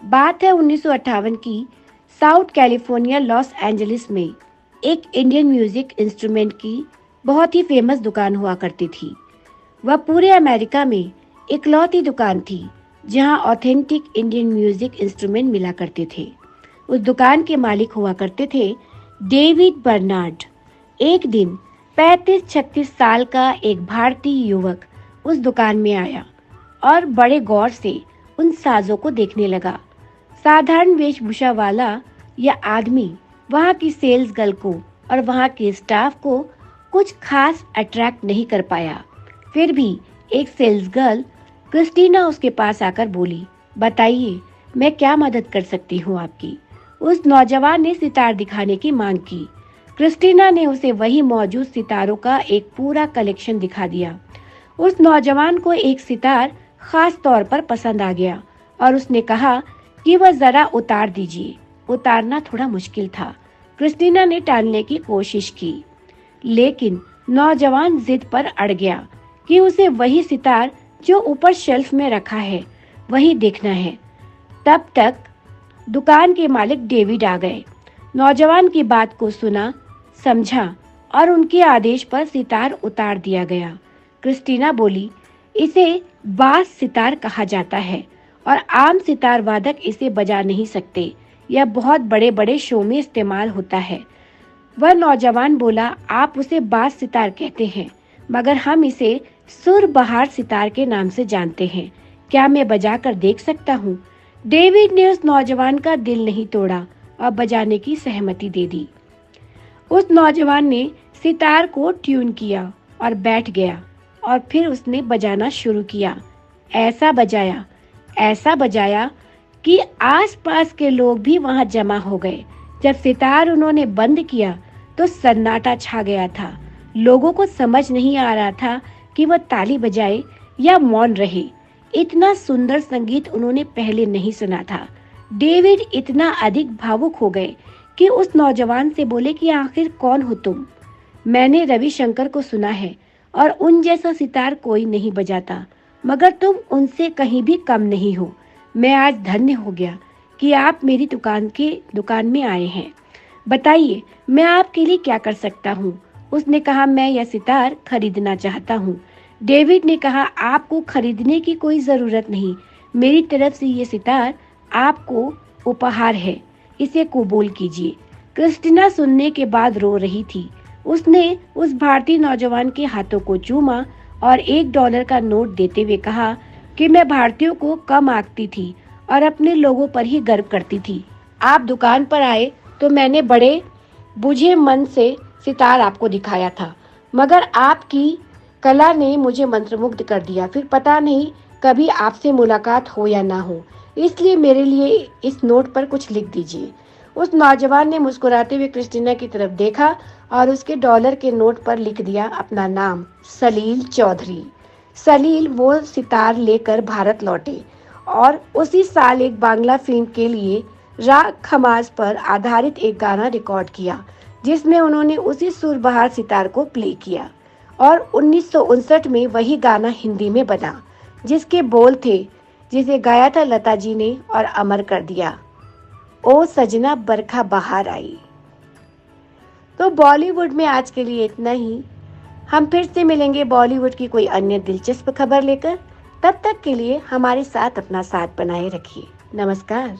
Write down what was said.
बात है 1958 की। साउथ कैलिफोर्निया लॉस एंजलिस में एक इंडियन म्यूजिक इंस्ट्रूमेंट की बहुत ही फेमस दुकान हुआ करती थी। वह पूरे अमेरिका में इकलौती दुकान थी जहां ऑथेंटिक इंडियन म्यूजिक इंस्ट्रूमेंट मिला करते थे। उस दुकान के मालिक हुआ करते थे डेविड बर्नार्ड। एक दिन 35-36 साल का एक भारतीय युवक उस दुकान में आया और बड़े गौर से उन साजों को देखने लगा। साधारण वेशभूषा वाला यह आदमी वहां की सेल्स गर्ल को और वहां के स्टाफ को कुछ खास अट्रैक्ट नहीं कर पाया। फिर भी एक सेल्स गर्ल क्रिस्टीना उसके पास आकर बोली, बताइए मैं क्या मदद कर सकती हूँ आपकी। उस नौजवान ने सितार दिखाने की मांग की। क्रिस्टीना ने उसे वही मौजूद सितारों का एक पूरा कलेक्शन दिखा दिया। उस नौजवान को एक सितार खास तौर पर पसंद आ गया और उसने कहा कि वह जरा उतार दीजिए। उतारना थोड़ा मुश्किल था। क्रिस्टीना ने टालने की कोशिश की, लेकिन नौजवान जिद पर अड़ गया कि उसे वही सितार जो ऊपर शेल्फ में रखा है वही देखना है। तब तक दुकान के मालिक डेविड आ गए। नौजवान की बात को सुना, समझा और उनके आदेश पर सितार उतार दिया गया। क्रिस्टीना बोली, इसे बास सितार कहा जाता है और आम सितार वादक इसे बजा नहीं सकते। यह बहुत बड़े बड़े शो में इस्तेमाल होता है। वह नौजवान बोला, आप उसे बास सितार कहते हैं, मगर हम इसे सुर बहार सितार के नाम से जानते हैं। क्या मैं बजा कर देख सकता हूँ? डेविड ने उस नौजवान का दिल नहीं तोड़ा और बजाने की सहमति दे दी। उस नौजवान ने सितार को ट्यून किया और बैठ गया और फिर उसने बजाना शुरू किया। ऐसा बजाया कि आसपास के लोग भी वहां जमा हो गए। जब सितार उन्होंने बंद किया तो सन्नाटा छा गया था। लोगों को समझ नहीं आ रहा था कि वह ताली बजाए या मौन रहे। इतना सुंदर संगीत उन्होंने पहले नहीं सुना था। डेविड इतना अधिक भावुक हो गए कि उस नौजवान से बोले कि आखिर कौन हो तुम? मैंने रविशंकर को सुना है और उन जैसा सितार कोई नहीं बजाता, मगर तुम उनसे कहीं भी कम नहीं हो। मैं आज धन्य हो गया कि आप मेरी दुकान में आए हैं। बताइए मैं आपके लिए क्या कर सकता हूँ? उसने कहा, मैं यह सितार खरीदना चाहता हूँ। डेविड ने कहा, आपको खरीदने की कोई जरूरत नहीं। मेरी तरफ से ये सितार आपको उपहार है, इसे कबूल कीजिए। क्रिस्टीना सुनने के बाद रो रही थी। उसने उस भारतीय नौजवान के हाथों को चूमा और $1 का नोट देते हुए कहा कि मैं भारतीयों को कम आंकती थी और अपने लोगों पर ही गर्व करती थी। आप दुकान पर आए तो मैंने बड़े बुझे मन से सितार आपको दिखाया था, मगर आपकी कला ने मुझे मंत्रमुग्ध कर दिया। फिर पता नहीं कभी आपसे मुलाकात हो या ना हो, इसलिए मेरे लिए इस नोट पर कुछ लिख दीजिए। उस नौजवान ने मुस्कुराते हुए क्रिस्टीना की तरफ देखा और उसके $1 के नोट पर लिख दिया अपना नाम, सलील चौधरी। सलील वो सितार लेकर भारत लौटे और उसी साल एक बांग्ला फिल्म के लिए राग खमाज पर आधारित एक गाना रिकॉर्ड किया, जिसमें उन्होंने उसी सुरबहार सितार को प्ले किया। और 1959 में वही गाना हिंदी में बना, जिसके बोल थे, जिसे गाया था लता जी ने और अमर कर दिया, ओ सजना बरखा बहार आई। तो बॉलीवुड में आज के लिए इतना ही। हम फिर से मिलेंगे बॉलीवुड की कोई अन्य दिलचस्प खबर लेकर। तब तक के लिए हमारे साथ अपना साथ बनाए रखिए। नमस्कार।